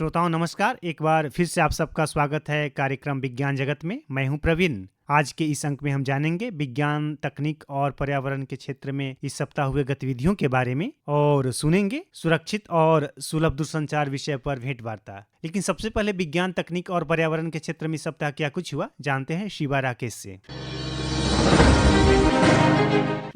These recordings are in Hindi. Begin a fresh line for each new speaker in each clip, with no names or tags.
श्रोताओं नमस्कार। एक बार फिर से आप सबका स्वागत है कार्यक्रम विज्ञान जगत में। मैं हूं प्रवीण। आज के इस अंक में हम जानेंगे विज्ञान, तकनीक और पर्यावरण के क्षेत्र में इस सप्ताह हुए गतिविधियों के बारे में और सुनेंगे सुरक्षित और सुलभ दूरसंचार विषय पर भेंट वार्ता। लेकिन सबसे पहले विज्ञान, तकनीक और पर्यावरण के क्षेत्र में इस सप्ताह क्या कुछ हुआ जानते हैं शिवा राकेश से।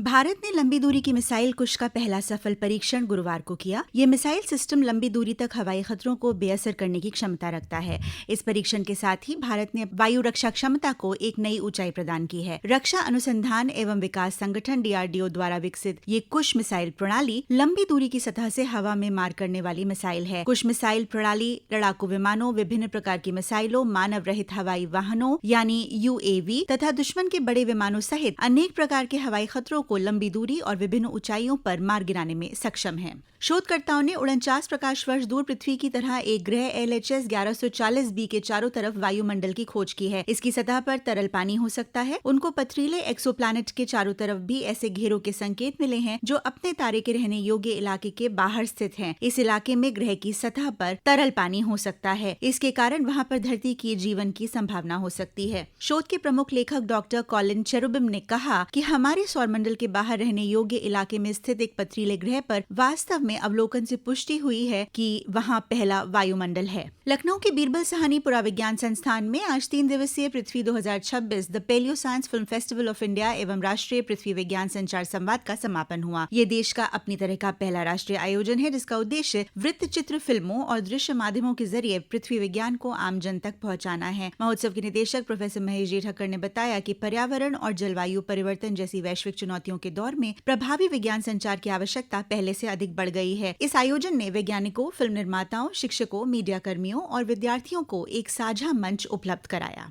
भारत ने लंबी दूरी की मिसाइल कुश का पहला सफल परीक्षण गुरुवार को किया। ये मिसाइल सिस्टम लंबी दूरी तक हवाई खतरों को बेअसर करने की क्षमता रखता है। इस परीक्षण के साथ ही भारत ने वायु रक्षा क्षमता को एक नई ऊंचाई प्रदान की है। रक्षा अनुसंधान एवं विकास संगठन DRDO द्वारा विकसित ये कुश मिसाइल प्रणाली लंबी दूरी की सतह से हवा में मार करने वाली मिसाइल है। कुश मिसाइल प्रणाली लड़ाकू विमानों, विभिन्न प्रकार की मिसाइलों, मानव रहित हवाई वाहनों यानी UAV तथा दुश्मन के बड़े विमानों सहित अनेक प्रकार के हवाई खतरों को लंबी दूरी और विभिन्न ऊंचाइयों पर मार गिराने में सक्षम है। शोधकर्ताओं ने 49 प्रकाश वर्ष दूर पृथ्वी की तरह एक ग्रह LHS 1140b के चारों तरफ वायुमंडल की खोज की है। इसकी सतह पर तरल पानी हो सकता है। उनको पथरीले एक्सोप्लैनेट के चारों तरफ भी ऐसे घेरों के संकेत मिले हैं जो अपने तारे के रहने योग्य इलाके के बाहर स्थित हैं। इस इलाके में ग्रह की सतह पर तरल पानी हो सकता है। इसके कारण वहां पर धरती की जीवन की संभावना हो सकती है। शोध के प्रमुख लेखक डॉक्टर कॉलिन चेरुबिम ने कहा कि हमारे सौरमंडल के बाहर रहने योग्य इलाके में स्थित एक पथरीले ग्रह पर वास्तव में अवलोकन से पुष्टि हुई है कि वहां पहला वायुमंडल है। लखनऊ के बीरबल साहनी पुराविज्ञान संस्थान में आज 3 दिवसीय पृथ्वी 2026 the paleo science film festival of India एवं राष्ट्रीय पृथ्वी विज्ञान संचार संवाद का समापन हुआ। ये देश का अपनी तरह का पहला राष्ट्रीय आयोजन है जिसका उद्देश्य वृत्त चित्र फिल्मों और दृश्य माध्यमों के जरिए पृथ्वी विज्ञान को आम जन तक पहुँचाना है। महोत्सव के निदेशक प्रोफेसर महेश जी ठक्कर ने बताया कि पर्यावरण और जलवायु परिवर्तन जैसी वैश्विक चुनौतियों के दौर में प्रभावी विज्ञान संचार की आवश्यकता पहले से अधिक बढ़ गई है। इस आयोजन ने वैज्ञानिकों, फिल्म निर्माताओं, शिक्षकों, मीडिया कर्मियों और विद्यार्थियों को एक साझा मंच उपलब्ध कराया।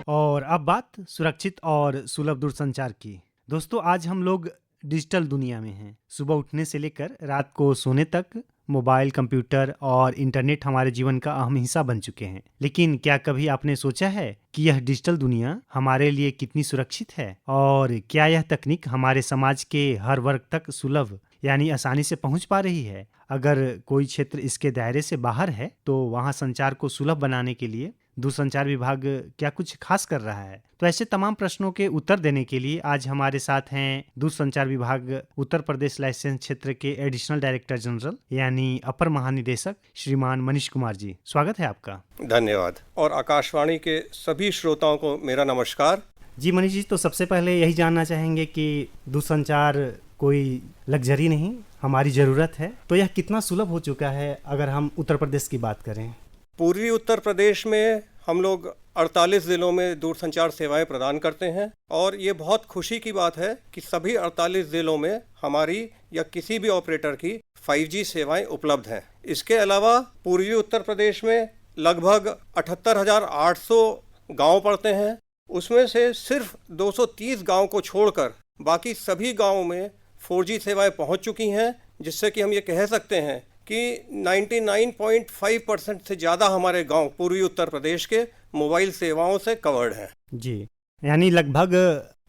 और अब बात सुरक्षित और सुलभ दूरसंचार की। दोस्तों, आज हम लोग डिजिटल दुनिया में हैं। सुबह उठने से लेकर रात को सोने तक मोबाइल, कंप्यूटर और इंटरनेट हमारे जीवन का अहम हिस्सा बन चुके हैं। लेकिन क्या कभी आपने सोचा है कि यह डिजिटल दुनिया हमारे लिए कितनी सुरक्षित है और क्या यह तकनीक हमारे समाज के हर वर्ग तक सुलभ यानी आसानी से पहुंच पा रही है? अगर कोई क्षेत्र इसके दायरे से बाहर है तो वहां संचार को सुलभ बनाने के लिए दूरसंचार विभाग क्या कुछ खास कर रहा है? तो ऐसे तमाम प्रश्नों के उत्तर देने के लिए आज हमारे साथ हैं दूरसंचार विभाग उत्तर प्रदेश लाइसेंस क्षेत्र के एडिशनल डायरेक्टर जनरल यानी अपर महानिदेशक श्रीमान मनीष कुमार जी। स्वागत है आपका।
धन्यवाद। और आकाशवाणी के सभी श्रोताओं को मेरा नमस्कार।
जी मनीष जी, तो सबसे पहले यही जानना चाहेंगे कि दूरसंचार कोई लग्जरी नहीं, हमारी ज़रूरत है, तो यह कितना सुलभ हो चुका है अगर हम उत्तर प्रदेश की बात करें?
पूर्वी उत्तर प्रदेश में हम लोग 48 जिलों में दूरसंचार सेवाएं प्रदान करते हैं और ये बहुत खुशी की बात है कि सभी 48 जिलों में हमारी या किसी भी ऑपरेटर की 5G सेवाएं उपलब्ध हैं। इसके अलावा पूर्वी उत्तर प्रदेश में लगभग 78,800 गांव पड़ते हैं। उसमें से सिर्फ 230 गांव को छोड़कर बाकी सभी गांवों में 4G सेवाएं पहुंच चुकी हैं, जिससे कि हम ये कह सकते हैं कि 99.5% से ज़्यादा हमारे गांव पूर्वी उत्तर प्रदेश के मोबाइल सेवाओं से कवर्ड हैं।
जी, यानी लगभग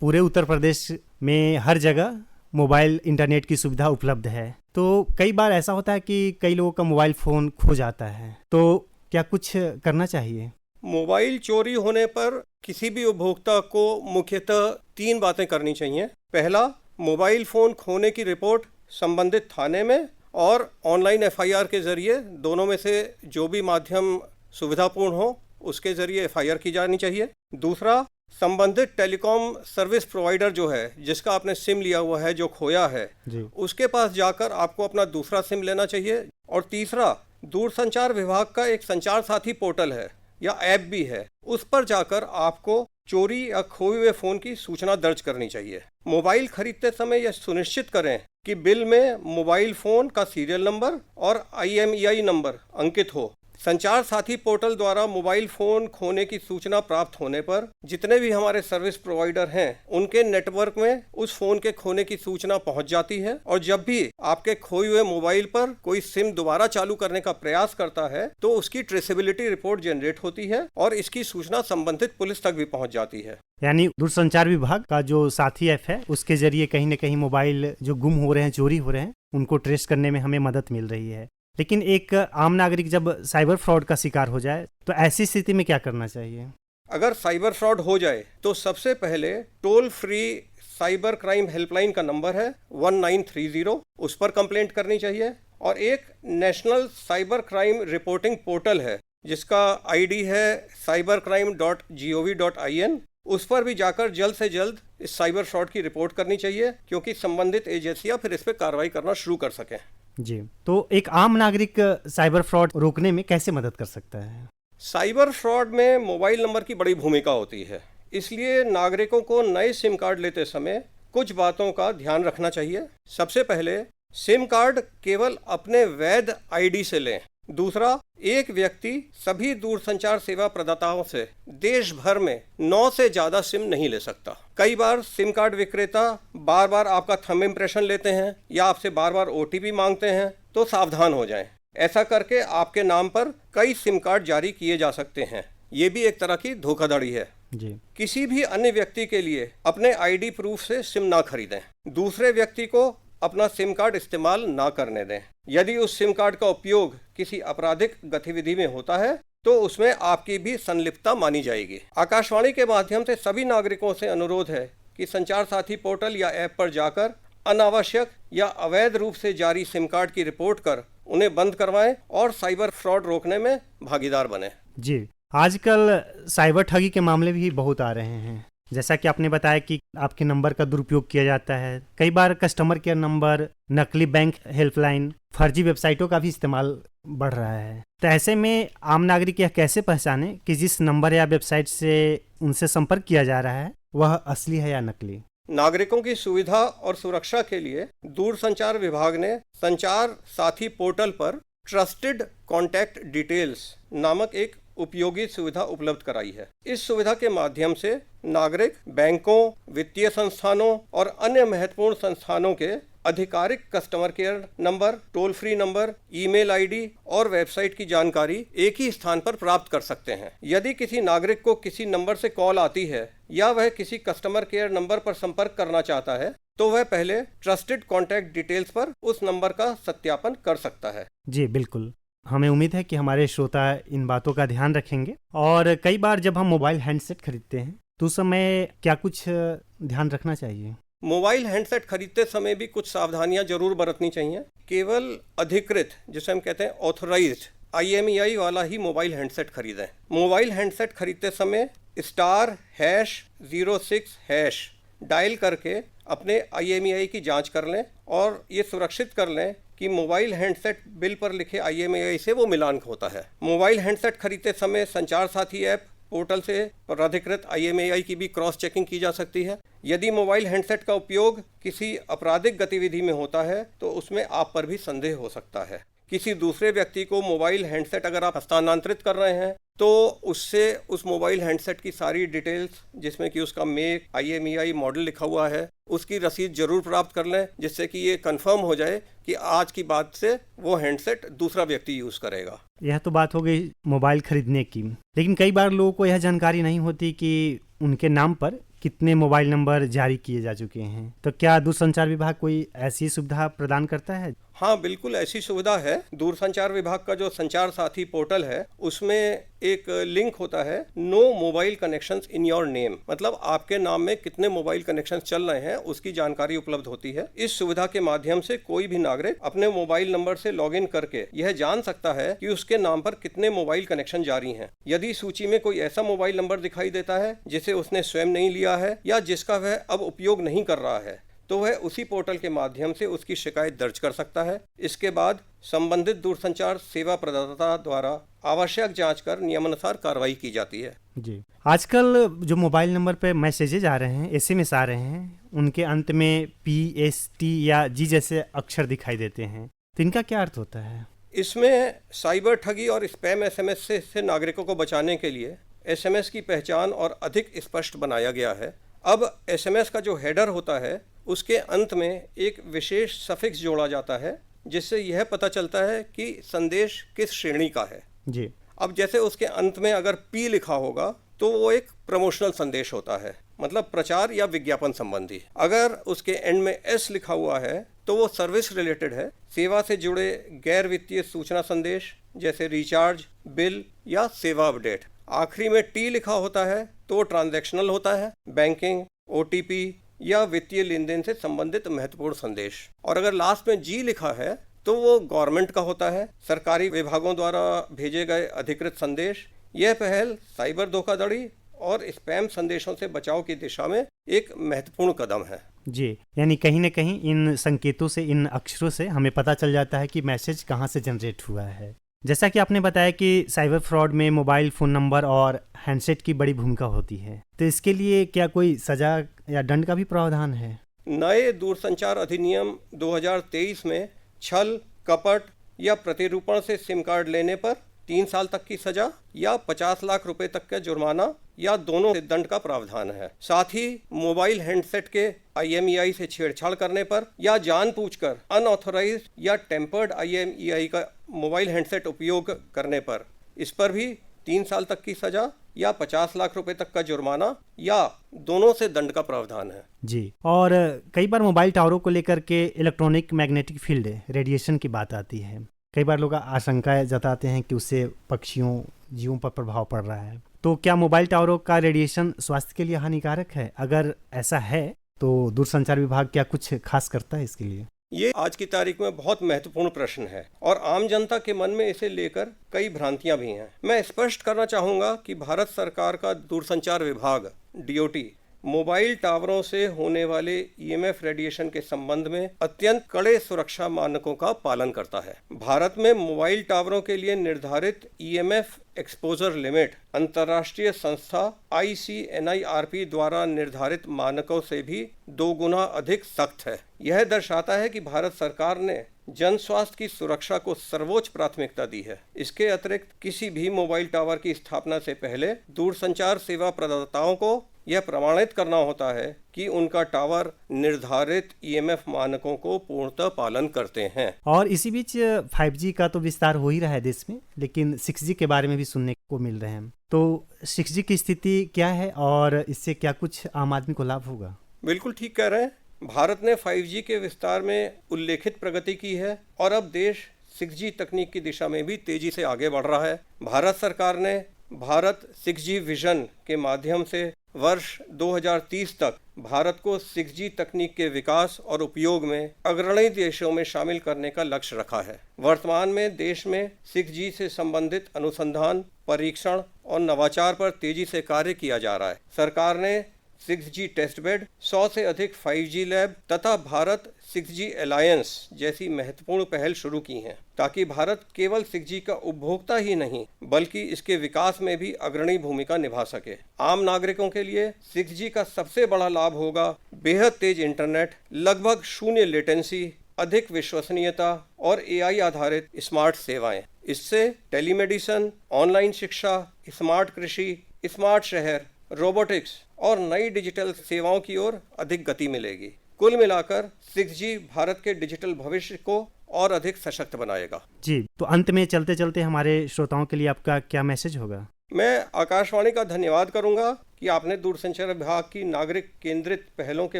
पूरे उत्तर प्रदेश में हर जगह मोबाइल इंटरनेट की सुविधा उपलब्ध है। तो कई बार ऐसा होता है कि कई लोगों का मोबाइल फ़ोन खो जाता है, तो क्या कुछ करना चाहिए?
मोबाइल चोरी होने पर किसी भी उपभोक्ता को मुख्यतः 3 बातें करनी चाहिए। पहला, मोबाइल फ़ोन खोने की रिपोर्ट संबंधित थाने में और ऑनलाइन FIR के ज़रिए, दोनों में से जो भी माध्यम सुविधापूर्ण हो उसके ज़रिए FIR की जानी चाहिए। दूसरा, संबंधित टेलीकॉम सर्विस प्रोवाइडर जो है, जिसका आपने सिम लिया हुआ है, जो खोया है, उसके पास जाकर आपको अपना दूसरा सिम लेना चाहिए। और तीसरा, दूरसंचार विभाग का एक संचार साथी पोर्टल है या ऐप भी है, उस पर जाकर आपको चोरी या खोए हुए फ़ोन की सूचना दर्ज करनी चाहिए। मोबाइल खरीदते समय यह सुनिश्चित करें कि बिल में मोबाइल फ़ोन का सीरियल नंबर और IMEI नंबर अंकित हो। संचार साथी पोर्टल द्वारा मोबाइल फ़ोन खोने की सूचना प्राप्त होने पर जितने भी हमारे सर्विस प्रोवाइडर हैं, उनके नेटवर्क में उस फ़ोन के खोने की सूचना पहुंच जाती है और जब भी आपके खोए हुए मोबाइल पर कोई सिम दोबारा चालू करने का प्रयास करता है तो उसकी ट्रेसेबिलिटी रिपोर्ट जनरेट होती है और इसकी सूचना संबंधित पुलिस तक भी पहुँच जाती है।
यानी दूरसंचार विभाग का जो साथी ऐप है उसके जरिए कहीं न कहीं मोबाइल जो गुम हो रहे हैं, चोरी हो रहे हैं, उनको ट्रेस करने में हमें मदद मिल रही है। लेकिन एक आम नागरिक जब साइबर फ्रॉड का शिकार हो जाए तो ऐसी स्थिति में क्या करना चाहिए?
अगर साइबर फ्रॉड हो जाए तो सबसे पहले toll free cyber crime helpline का नंबर है 1930, उस पर कंप्लेंट करनी चाहिए। और एक national cyber crime reporting portal है जिसका आईडी है cybercrime.gov.in, उस पर भी जाकर जल्द से जल्द इस साइबर फ्रॉड की रिपोर्ट करनी चाहिए, क्योंकि संबंधित एजेंसियां फिर इस पर कार्रवाई करना शुरू कर सकें।
जी, तो एक आम नागरिक साइबर फ्रॉड रोकने में कैसे मदद कर सकता है?
साइबर फ्रॉड में मोबाइल नंबर की बड़ी भूमिका होती है, इसलिए नागरिकों को नए सिम कार्ड लेते समय कुछ बातों का ध्यान रखना चाहिए। सबसे पहले, सिम कार्ड केवल अपने वैध आईडी से लें। दूसरा, एक व्यक्ति सभी दूरसंचार सेवा प्रदाताओं से देश भर में 9 से ज़्यादा सिम नहीं ले सकता। कई बार सिम कार्ड विक्रेता बार बार आपका थंब इम्प्रेशन लेते हैं या आपसे बार बार OTP मांगते हैं, तो सावधान हो जाएं। ऐसा करके आपके नाम पर कई सिम कार्ड जारी किए जा सकते हैं, ये भी एक तरह की धोखाधड़ी है।
जी।
किसी भी अन्य व्यक्ति के लिए अपने आईडी प्रूफ से सिम ना खरीदें। दूसरे व्यक्ति को अपना सिम कार्ड इस्तेमाल ना करने दें। यदि उस सिम कार्ड का उपयोग किसी आपराधिक गतिविधि में होता है तो उसमें आपकी भी संलिप्तता मानी जाएगी। आकाशवाणी के माध्यम से सभी नागरिकों से अनुरोध है कि संचार साथी पोर्टल या ऐप पर जाकर अनावश्यक या अवैध रूप से जारी सिम कार्ड की रिपोर्ट कर उन्हें बंद करवाएं और साइबर फ्रॉड रोकने में भागीदार बने।
जी, आजकल साइबर ठगी के मामले भी बहुत आ रहे हैं। जैसा कि आपने बताया कि आपके नंबर का दुरुपयोग किया जाता है। कई बार कस्टमर केयर नंबर, नकली बैंक हेल्पलाइन, फर्जी वेबसाइटों का भी इस्तेमाल बढ़ रहा है। तो ऐसे में आम नागरिक यह कैसे पहचाने कि जिस नंबर या वेबसाइट से उनसे संपर्क किया जा रहा है वह असली है या नकली?
नागरिकों की सुविधा और सुरक्षा के लिए दूरसंचार विभाग ने संचार साथी पोर्टल पर ट्रस्टेड कॉन्टैक्ट डिटेल्स नामक एक उपयोगी सुविधा उपलब्ध कराई है। इस सुविधा के माध्यम से नागरिक बैंकों, वित्तीय संस्थानों और अन्य महत्वपूर्ण संस्थानों के आधिकारिक customer care number, toll free number, email ID और वेबसाइट की जानकारी एक ही स्थान पर प्राप्त कर सकते हैं। यदि किसी नागरिक को किसी नंबर से कॉल आती है या वह किसी कस्टमर केयर नंबर पर संपर्क करना चाहता है तो वह पहले ट्रस्टेड कॉन्टैक्ट डिटेल्स पर उस नंबर का सत्यापन कर सकता है।
जी बिल्कुल, हमें उम्मीद है कि हमारे श्रोता इन बातों का ध्यान रखेंगे। और कई बार जब हम मोबाइल हैंडसेट खरीदते हैं तो उस समय क्या कुछ ध्यान रखना चाहिए?
मोबाइल हैंडसेट खरीदते समय भी कुछ सावधानियां जरूर बरतनी चाहिए। केवल अधिकृत, जिसे हम कहते हैं ऑथराइज्ड IMEI वाला ही मोबाइल हैंडसेट खरीदें। मोबाइल हैंडसेट खरीदते समय *#06# डायल करके अपने IMEI की जांच कर लें और ये सुरक्षित कर लें कि मोबाइल हैंडसेट बिल पर लिखे IMEI से वो मिलान होता है। मोबाइल हैंडसेट खरीदते समय संचार साथी ऐप पोर्टल से प्राधिकृत IMEI की भी क्रॉस चेकिंग की जा सकती है। यदि मोबाइल हैंडसेट का उपयोग किसी आपराधिक गतिविधि में होता है तो उसमें आप पर भी संदेह हो सकता है। किसी दूसरे व्यक्ति को मोबाइल हैंडसेट अगर आप हस्तांतरित कर रहे हैं तो उससे उस मोबाइल हैंडसेट की सारी डिटेल्स, जिसमें कि उसका मेक, IMEI मॉडल लिखा हुआ है, उसकी रसीद जरूर प्राप्त कर लें, जिससे कि ये कंफर्म हो जाए कि आज की बात से वो हैंडसेट दूसरा व्यक्ति यूज़ करेगा।
यह तो बात हो गई मोबाइल खरीदने की, लेकिन कई बार लोगों को यह जानकारी नहीं होती कि उनके नाम पर कितने मोबाइल नंबर जारी किए जा चुके हैं। तो क्या दूरसंचार विभाग कोई ऐसी सुविधा प्रदान करता है?
हाँ, बिल्कुल ऐसी सुविधा है। दूरसंचार विभाग का जो संचार साथी पोर्टल है उसमें एक लिंक होता है, no mobile connections in your name, मतलब आपके नाम में कितने मोबाइल कनेक्शन चल रहे हैं उसकी जानकारी उपलब्ध होती है। इस सुविधा के माध्यम से कोई भी नागरिक अपने मोबाइल नंबर से लॉगिन करके यह जान सकता है कि उसके नाम पर कितने मोबाइल कनेक्शन जारी हैं। यदि सूची में कोई ऐसा मोबाइल नंबर दिखाई देता है जिसे उसने स्वयं नहीं लिया है या जिसका वह अब उपयोग नहीं कर रहा है तो वह उसी पोर्टल के माध्यम से उसकी शिकायत दर्ज कर सकता है। इसके बाद संबंधित दूरसंचार सेवा प्रदाता द्वारा आवश्यक जांच कर नियमानुसार कार्रवाई की जाती है।
जी, आजकल जो मोबाइल नंबर पे मैसेजेज आ रहे हैं, SMS आ रहे हैं, उनके अंत में PST या G जैसे अक्षर दिखाई देते हैं, तो इनका क्या अर्थ होता है?
इसमें साइबर ठगी और स्पैम SMS से नागरिकों को बचाने के लिए SMS की पहचान और अधिक स्पष्ट बनाया गया है। अब SMS का जो हेडर होता है उसके अंत में एक विशेष सफिक्स जोड़ा जाता है जिससे यह पता चलता है कि संदेश किस श्रेणी का है।
जी,
अब जैसे उसके अंत में अगर P लिखा होगा तो वो एक प्रमोशनल संदेश होता है, मतलब प्रचार या विज्ञापन संबंधी। अगर उसके एंड में S लिखा हुआ है तो वो सर्विस रिलेटेड है। सेवा से जुड़े गैर वित्तीय सूचना संदेश जैसे रिचार्ज, बिल या सेवा अपडेट। आखिरी में टी लिखा होता है तो वो ट्रांजैक्शनल होता है, बैंकिंग, ओटीपी या वित्तीय लेन देन से संबंधित महत्वपूर्ण संदेश। और अगर लास्ट में जी लिखा है तो वो गवर्नमेंट का होता है, सरकारी विभागों द्वारा भेजे गए अधिकृत संदेश। यह पहल साइबर धोखाधड़ी और स्पैम संदेशों से बचाव की दिशा में एक महत्वपूर्ण कदम है।
जी, यानी कहीं ना कहीं इन संकेतों से, इन अक्षरों से हमें पता चल जाता है कि मैसेज कहाँ से जनरेट हुआ है। जैसा कि आपने बताया कि साइबर फ्रॉड में मोबाइल फ़ोन नंबर और हैंडसेट की बड़ी भूमिका होती है, तो इसके लिए क्या कोई सजा या दंड का भी प्रावधान है?
नए दूरसंचार अधिनियम 2023 में छल, कपट या प्रतिरूपण से सिम कार्ड लेने पर 3 साल तक की सजा या 50 लाख रुपए तक का जुर्माना या दोनों से दंड का प्रावधान है। साथ ही मोबाइल हैंडसेट के IMEI से छेड़छाड़ करने पर या जानबूझकर अनऑथोराइज्ड या टेम्पर्ड IMEI का मोबाइल हैंडसेट उपयोग करने पर, इस पर भी 3 साल तक की सजा या 50 लाख रुपए तक का जुर्माना या दोनों से दंड का प्रावधान है।
जी, और कई बार मोबाइल टावरों को लेकर के इलेक्ट्रॉनिक मैग्नेटिक फील्ड रेडिएशन की बात आती है। कई बार लोग आशंका जताते हैं कि उससे पक्षियों, जीवों पर प्रभाव पड़ रहा है। तो क्या मोबाइल टावरों का रेडिएशन स्वास्थ्य के लिए हानिकारक है? अगर ऐसा है तो दूरसंचार विभाग क्या कुछ खास करता है इसके लिए?
ये आज की तारीख में बहुत महत्वपूर्ण प्रश्न है और आम जनता के मन में इसे लेकर कई भ्रांतियां भी हैं। मैं स्पष्ट करना चाहूँगा कि भारत सरकार का दूरसंचार विभाग DOT मोबाइल टावरों से होने वाले EMF रेडिएशन के संबंध में अत्यंत कड़े सुरक्षा मानकों का पालन करता है। भारत में मोबाइल टावरों के लिए निर्धारित EMF एक्सपोजर लिमिट अंतर्राष्ट्रीय संस्था ICNIRP द्वारा निर्धारित मानकों से भी 2 गुना अधिक सख्त है। यह दर्शाता है कि भारत सरकार ने जन स्वास्थ्य की सुरक्षा को सर्वोच्च प्राथमिकता दी है। इसके अतिरिक्त किसी भी मोबाइल टावर की स्थापना से पहले दूरसंचार सेवा प्रदाताओं को यह प्रमाणित करना होता है कि उनका टावर निर्धारित EMF मानकों को पूर्णतः पालन करते हैं।
और इसी बीच 5G का तो विस्तार हो ही रहा है देश में, लेकिन 6G के बारे में भी सुनने को मिल रहे हैं। तो 6G की स्थिति क्या है और इससे क्या कुछ आम आदमी को लाभ होगा?
बिल्कुल ठीक कह रहे हैं। भारत ने 5G के विस्तार में उल्लेखित प्रगति की है और अब देश 6G तकनीक की दिशा में भी तेजी से आगे बढ़ रहा है। भारत सरकार ने भारत 6G विजन के माध्यम से वर्ष 2030 तक भारत को 6G तकनीक के विकास और उपयोग में अग्रणी देशों में शामिल करने का लक्ष्य रखा है। वर्तमान में देश में 6G से संबंधित अनुसंधान, परीक्षण और नवाचार पर तेजी से कार्य किया जा रहा है। सरकार ने 6G टेस्ट बेड, 100 से अधिक 5G लैब तथा भारत 6G अलायंस जैसी महत्वपूर्ण पहल शुरू की हैं, ताकि भारत केवल 6G का उपभोक्ता ही नहीं बल्कि इसके विकास में भी अग्रणी भूमिका निभा सके। आम नागरिकों के लिए 6G का सबसे बड़ा लाभ होगा बेहद तेज इंटरनेट, लगभग शून्य लेटेंसी, अधिक विश्वसनीयता और AI आधारित स्मार्ट सेवाएं। इससे टेलीमेडिसिन, ऑनलाइन शिक्षा, स्मार्ट कृषि, स्मार्ट शहर, रोबोटिक्स और नई डिजिटल सेवाओं की ओर अधिक गति मिलेगी। कुल मिलाकर 6G भारत के डिजिटल भविष्य को और अधिक सशक्त बनाएगा।
जी, तो अंत में चलते चलते हमारे श्रोताओं के लिए आपका क्या मैसेज होगा?
मैं आकाशवाणी का धन्यवाद करूंगा कि आपने दूरसंचार विभाग की नागरिक केंद्रित पहलों के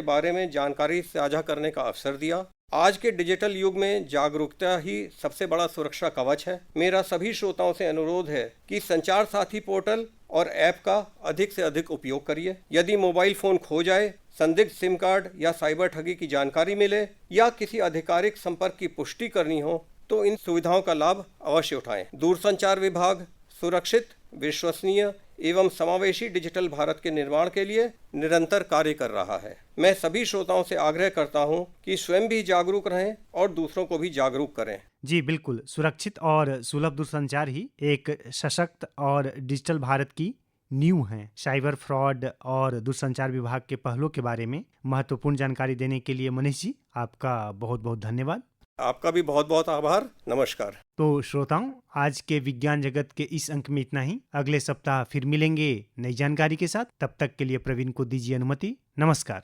बारे में जानकारी साझा करने का अवसर दिया। आज के डिजिटल युग में जागरूकता ही सबसे बड़ा सुरक्षा कवच है। मेरा सभी श्रोताओं से अनुरोध है कि संचार साथी पोर्टल और ऐप का अधिक से अधिक उपयोग करिए। यदि मोबाइल फोन खो जाए, संदिग्ध सिम कार्ड या साइबर ठगी की जानकारी मिले या किसी आधिकारिक संपर्क की पुष्टि करनी हो तो इन सुविधाओं का लाभ अवश्य उठाएं। दूरसंचार विभाग सुरक्षित, विश्वसनीय एवं समावेशी डिजिटल भारत के निर्माण के लिए निरंतर कार्य कर रहा है। मैं सभी श्रोताओं से आग्रह करता हूं कि स्वयं भी जागरूक रहें और दूसरों को भी जागरूक करें।
जी बिल्कुल, सुरक्षित और सुलभ दूरसंचार ही एक सशक्त और डिजिटल भारत की नींव है। साइबर फ्रॉड और दूरसंचार विभाग के पहलों के बारे में महत्वपूर्ण जानकारी देने के लिए मनीष जी, आपका बहुत बहुत धन्यवाद।
आपका भी बहुत बहुत आभार। नमस्कार।
तो श्रोताओं, आज के विज्ञान जगत के इस अंक में इतना ही। अगले सप्ताह फिर मिलेंगे नई जानकारी के साथ। तब तक के लिए प्रवीण को दीजिए अनुमति। नमस्कार।